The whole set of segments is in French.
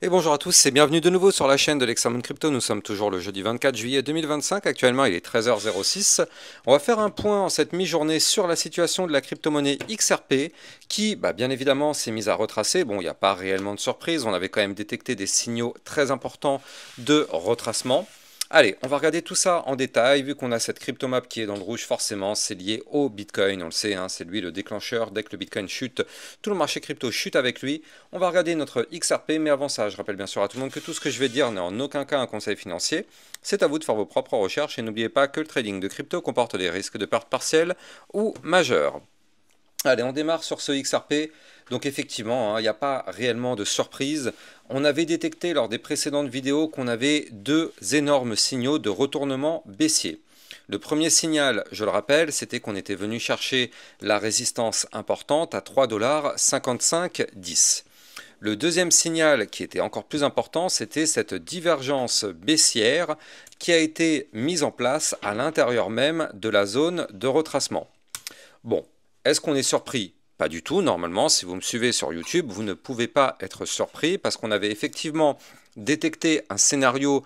Et bonjour à tous et bienvenue de nouveau sur la chaîne de l'Examen Crypto. Nous sommes toujours le jeudi 24 juillet 2025. Actuellement, il est 13h06. On va faire un point en cette mi-journée sur la situation de la crypto-monnaie XRP qui, bien évidemment, s'est mise à retracer. Bon, il n'y a pas réellement de surprise. On avait quand même détecté des signaux très importants de retracement. Allez, on va regarder tout ça en détail. Vu qu'on a cette cryptomap qui est dans le rouge, forcément, c'est lié au Bitcoin. On le sait, hein, c'est lui le déclencheur. Dès que le Bitcoin chute, tout le marché crypto chute avec lui. On va regarder notre XRP, mais avant ça, je rappelle bien sûr à tout le monde que tout ce que je vais dire n'est en aucun cas un conseil financier. C'est à vous de faire vos propres recherches et n'oubliez pas que le trading de crypto comporte des risques de perte partielle ou majeure. Allez, on démarre sur ce XRP. Donc effectivement, il n'y a pas réellement de surprise. On avait détecté lors des précédentes vidéos qu'on avait deux énormes signaux de retournement baissier. Le premier signal, je le rappelle, c'était qu'on était venu chercher la résistance importante à 3,55$. Le deuxième signal qui était encore plus important, c'était cette divergence baissière qui a été mise en place à l'intérieur même de la zone de retracement. Bon, est-ce qu'on est surpris? Pas du tout. Normalement, si vous me suivez sur YouTube, vous ne pouvez pas être surpris parce qu'on avait effectivement détecté un scénario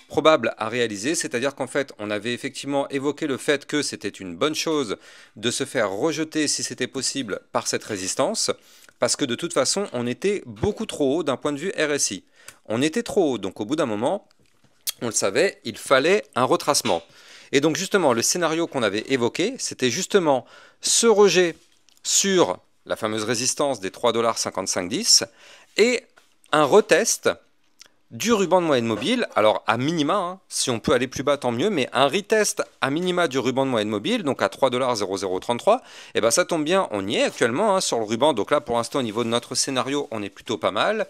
probable à réaliser, c'est-à-dire qu'en fait, on avait effectivement évoqué le fait que c'était une bonne chose de se faire rejeter, si c'était possible, par cette résistance, parce que de toute façon, on était beaucoup trop haut d'un point de vue RSI. On était trop haut, donc au bout d'un moment, on le savait, il fallait un retracement. Et donc justement, le scénario qu'on avait évoqué, c'était justement ce rejet sur la fameuse résistance des 3,55$ et un retest du ruban de moyenne mobile, alors à minima, hein, si on peut aller plus bas tant mieux, mais un retest à minima du ruban de moyenne mobile, donc à 3,0033$, et bien ça tombe bien, on y est actuellement hein, sur le ruban, donc là pour l'instant au niveau de notre scénario, on est plutôt pas mal.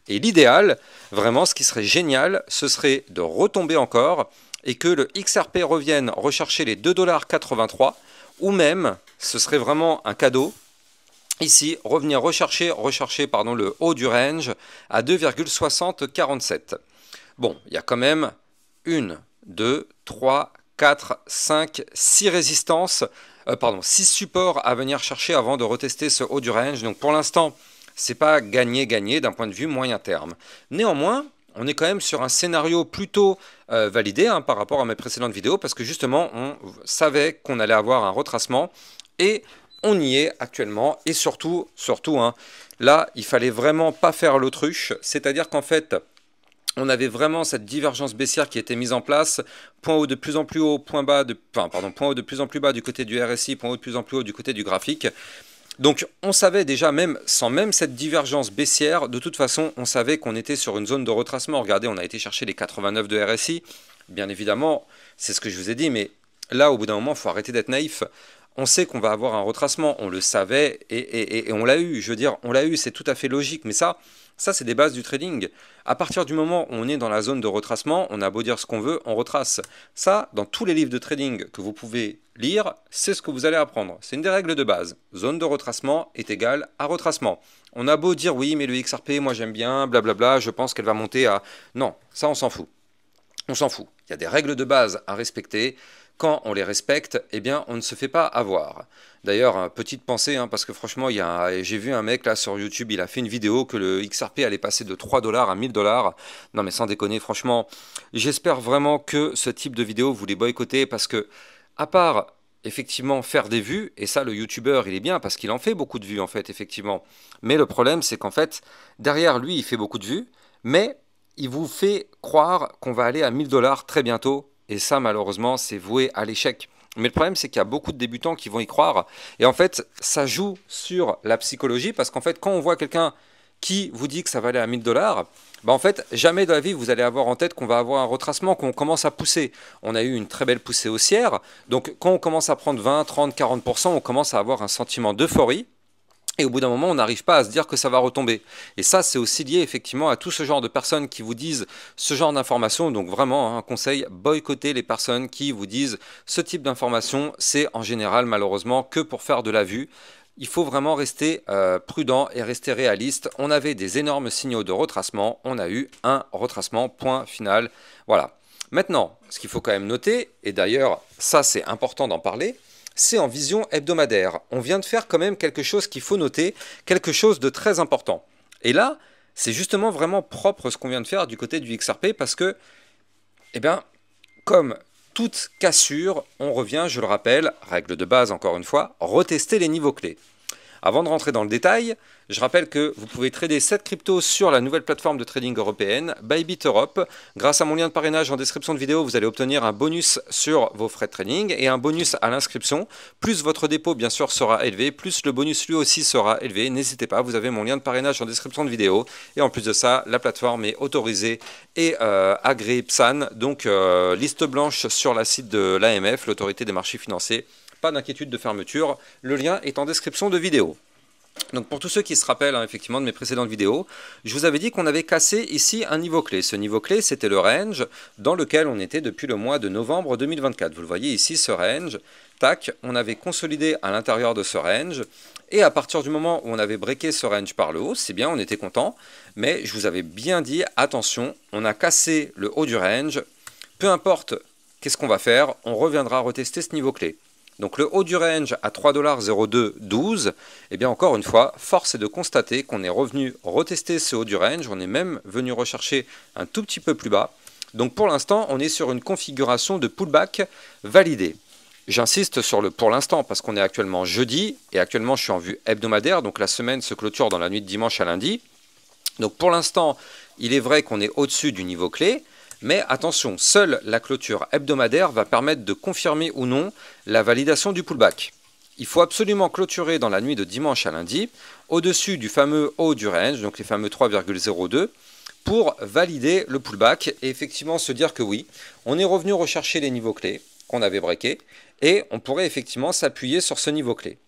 Et l'idéal, vraiment ce qui serait génial, ce serait de retomber encore et que le XRP revienne rechercher les 2,83$, ou même, ce serait vraiment un cadeau, ici, revenir rechercher le haut du range à 2,6047. Bon, il y a quand même 1, 2, 3, 4, 5, 6 résistances, 6 supports à venir chercher avant de retester ce haut du range. Donc pour l'instant, c'est pas gagné d'un point de vue moyen terme. Néanmoins, on est quand même sur un scénario plutôt validé hein, par rapport à mes précédentes vidéos parce que justement, on savait qu'on allait avoir un retracement et on y est actuellement. Et surtout hein, là, il fallait vraiment pas faire l'autruche, c'est-à-dire qu'en fait, on avait vraiment cette divergence baissière qui était mise en place, point haut de plus en plus haut, point haut de plus en plus bas du côté du RSI, point haut de plus en plus haut du côté du graphique. Donc on savait déjà, même sans même cette divergence baissière, de toute façon on savait qu'on était sur une zone de retracement. Regardez, on a été chercher les 89 de RSI, bien évidemment, c'est ce que je vous ai dit, mais là au bout d'un moment, il faut arrêter d'être naïf. On sait qu'on va avoir un retracement, on le savait et on l'a eu, je veux dire, on l'a eu, c'est tout à fait logique, mais ça c'est des bases du trading. À partir du moment où on est dans la zone de retracement, on a beau dire ce qu'on veut, on retrace. Ça, dans tous les livres de trading que vous pouvez lire, c'est ce que vous allez apprendre. C'est une des règles de base. Zone de retracement est égale à retracement. On a beau dire oui, mais le XRP, moi j'aime bien, blablabla, je pense qu'elle va monter à... Non, ça on s'en fout. On s'en fout. Il y a des règles de base à respecter. Quand on les respecte, eh bien, on ne se fait pas avoir. D'ailleurs, petite pensée, hein, parce que franchement, j'ai vu un mec là sur YouTube, il a fait une vidéo que le XRP allait passer de 3$ à 1000$. Non mais sans déconner, franchement, j'espère vraiment que ce type de vidéo, vous les boycottez, parce que, à part effectivement faire des vues, et ça le YouTuber il est bien, parce qu'il en fait beaucoup de vues en fait, effectivement. Mais le problème, c'est qu'en fait, derrière lui, il fait beaucoup de vues, mais il vous fait croire qu'on va aller à 1000$ très bientôt. Et ça, malheureusement, c'est voué à l'échec. Mais le problème, c'est qu'il y a beaucoup de débutants qui vont y croire. Et en fait, ça joue sur la psychologie parce qu'en fait, quand on voit quelqu'un qui vous dit que ça va aller à 1000$, en fait, jamais de la vie, vous allez avoir en tête qu'on va avoir un retracement, qu'on commence à pousser. On a eu une très belle poussée haussière. Donc, quand on commence à prendre 20, 30, 40%, on commence à avoir un sentiment d'euphorie. Et au bout d'un moment, on n'arrive pas à se dire que ça va retomber. Et ça, c'est aussi lié effectivement à tout ce genre de personnes qui vous disent ce genre d'informations. Donc vraiment, un conseil, boycottez les personnes qui vous disent ce type d'informations. C'est en général, malheureusement, que pour faire de la vue. Il faut vraiment rester prudent et rester réaliste. On avait des énormes signaux de retracement. On a eu un retracement, point final. Voilà. Maintenant, ce qu'il faut quand même noter, et d'ailleurs, ça c'est important d'en parler, c'est en vision hebdomadaire. On vient de faire quand même quelque chose qu'il faut noter, quelque chose de très important. Et là, C'est justement vraiment propre ce qu'on vient de faire du côté du XRP parce que, eh bien, comme toute cassure, on revient, je le rappelle, règle de base encore une fois, retester les niveaux clés. Avant de rentrer dans le détail, je rappelle que vous pouvez trader 7 cryptos sur la nouvelle plateforme de trading européenne, Bybit Europe. Grâce à mon lien de parrainage en description de vidéo, vous allez obtenir un bonus sur vos frais de trading et un bonus à l'inscription. Plus votre dépôt, bien sûr, sera élevé, plus le bonus lui aussi sera élevé. N'hésitez pas, vous avez mon lien de parrainage en description de vidéo. Et en plus de ça, la plateforme est autorisée et agréée PSAN, donc liste blanche sur la site de l'AMF, l'autorité des marchés financiers. Pas d'inquiétude de fermeture, le lien est en description de vidéo. Donc pour tous ceux qui se rappellent effectivement de mes précédentes vidéos, je vous avais dit qu'on avait cassé ici un niveau clé. Ce niveau clé, c'était le range dans lequel on était depuis le mois de novembre 2024. Vous le voyez ici, ce range, tac, on avait consolidé à l'intérieur de ce range. Et à partir du moment où on avait breaké ce range par le haut, c'est bien, on était content. Mais je vous avais bien dit, attention, on a cassé le haut du range. Peu importe qu'est-ce qu'on va faire, on reviendra retester ce niveau clé. Donc le haut du range à 3,0212, et bien encore une fois, force est de constater qu'on est revenu retester ce haut du range, on est même venu rechercher un tout petit peu plus bas. Donc pour l'instant, on est sur une configuration de pullback validée. J'insiste sur le pour l'instant parce qu'on est actuellement jeudi, et actuellement je suis en vue hebdomadaire, donc la semaine se clôture dans la nuit de dimanche à lundi. Donc pour l'instant, il est vrai qu'on est au-dessus du niveau clé, mais attention, seule la clôture hebdomadaire va permettre de confirmer ou non la validation du pullback. Il faut absolument clôturer dans la nuit de dimanche à lundi, au-dessus du fameux haut du range, donc les fameux 3,02, pour valider le pullback et effectivement se dire que oui, on est revenu rechercher les niveaux clés qu'on avait breakés et on pourrait effectivement s'appuyer sur ce niveau clé.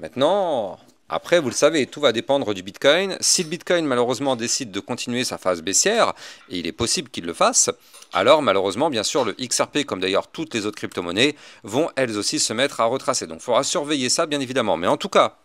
Maintenant, après, vous le savez, tout va dépendre du Bitcoin. Si le Bitcoin, malheureusement, décide de continuer sa phase baissière, et il est possible qu'il le fasse, alors, malheureusement, bien sûr, le XRP, comme d'ailleurs toutes les autres crypto-monnaies, vont elles aussi se mettre à retracer. Donc, il faudra surveiller ça, bien évidemment. Mais en tout cas,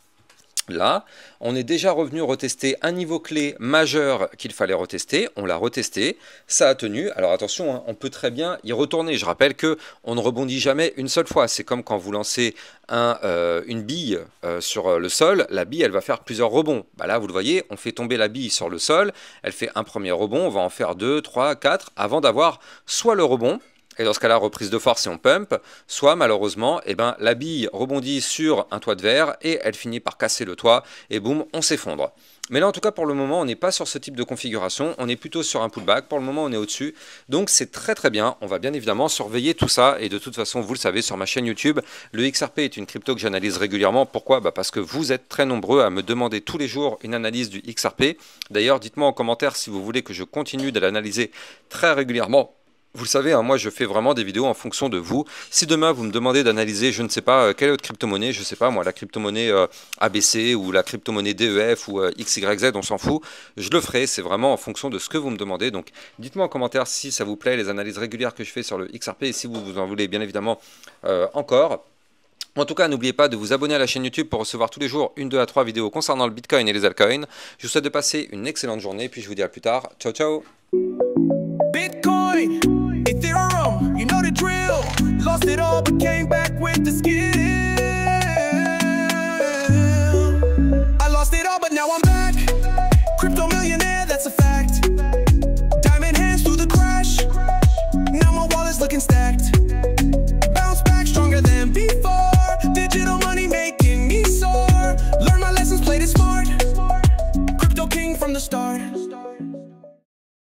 là, on est déjà revenu retester un niveau clé majeur qu'il fallait retester. On l'a retesté, ça a tenu. Alors attention, on peut très bien y retourner. Je rappelle qu'on ne rebondit jamais une seule fois. C'est comme quand vous lancez une bille sur le sol. La bille, elle va faire plusieurs rebonds. Bah là, vous le voyez, on fait tomber la bille sur le sol. Elle fait un premier rebond. On va en faire 2, 3, 4 avant d'avoir soit le rebond. Et dans ce cas-là, reprise de force et on pump, soit malheureusement, eh ben, la bille rebondit sur un toit de verre et elle finit par casser le toit et boum, on s'effondre. Mais là, en tout cas, pour le moment, on n'est pas sur ce type de configuration, on est plutôt sur un pullback. Pour le moment, on est au-dessus, donc c'est très très bien. On va bien évidemment surveiller tout ça et de toute façon, vous le savez, sur ma chaîne YouTube, le XRP est une crypto que j'analyse régulièrement. Pourquoi? Parce que vous êtes très nombreux à me demander tous les jours une analyse du XRP. D'ailleurs, dites-moi en commentaire si vous voulez que je continue de l'analyser très régulièrement. Vous le savez, moi je fais vraiment des vidéos en fonction de vous. Si demain vous me demandez d'analyser, je ne sais pas, quelle autre crypto-monnaie, je ne sais pas moi, la crypto-monnaie ABC ou la crypto-monnaie DEF ou XYZ, on s'en fout, je le ferai, c'est vraiment en fonction de ce que vous me demandez. Donc dites-moi en commentaire si ça vous plaît, les analyses régulières que je fais sur le XRP et si vous en voulez bien évidemment encore. En tout cas, n'oubliez pas de vous abonner à la chaîne YouTube pour recevoir tous les jours 1, 2 à 3 vidéos concernant le Bitcoin et les altcoins. Je vous souhaite de passer une excellente journée, puis je vous dis à plus tard. Ciao, ciao. Bitcoin, Ethereum, you know the drill. Lost it all but came back with the skill. I lost it all but now I'm back. Crypto millionaire, that's a fact. Diamond hands through the crash. Now my wallet's looking stacked.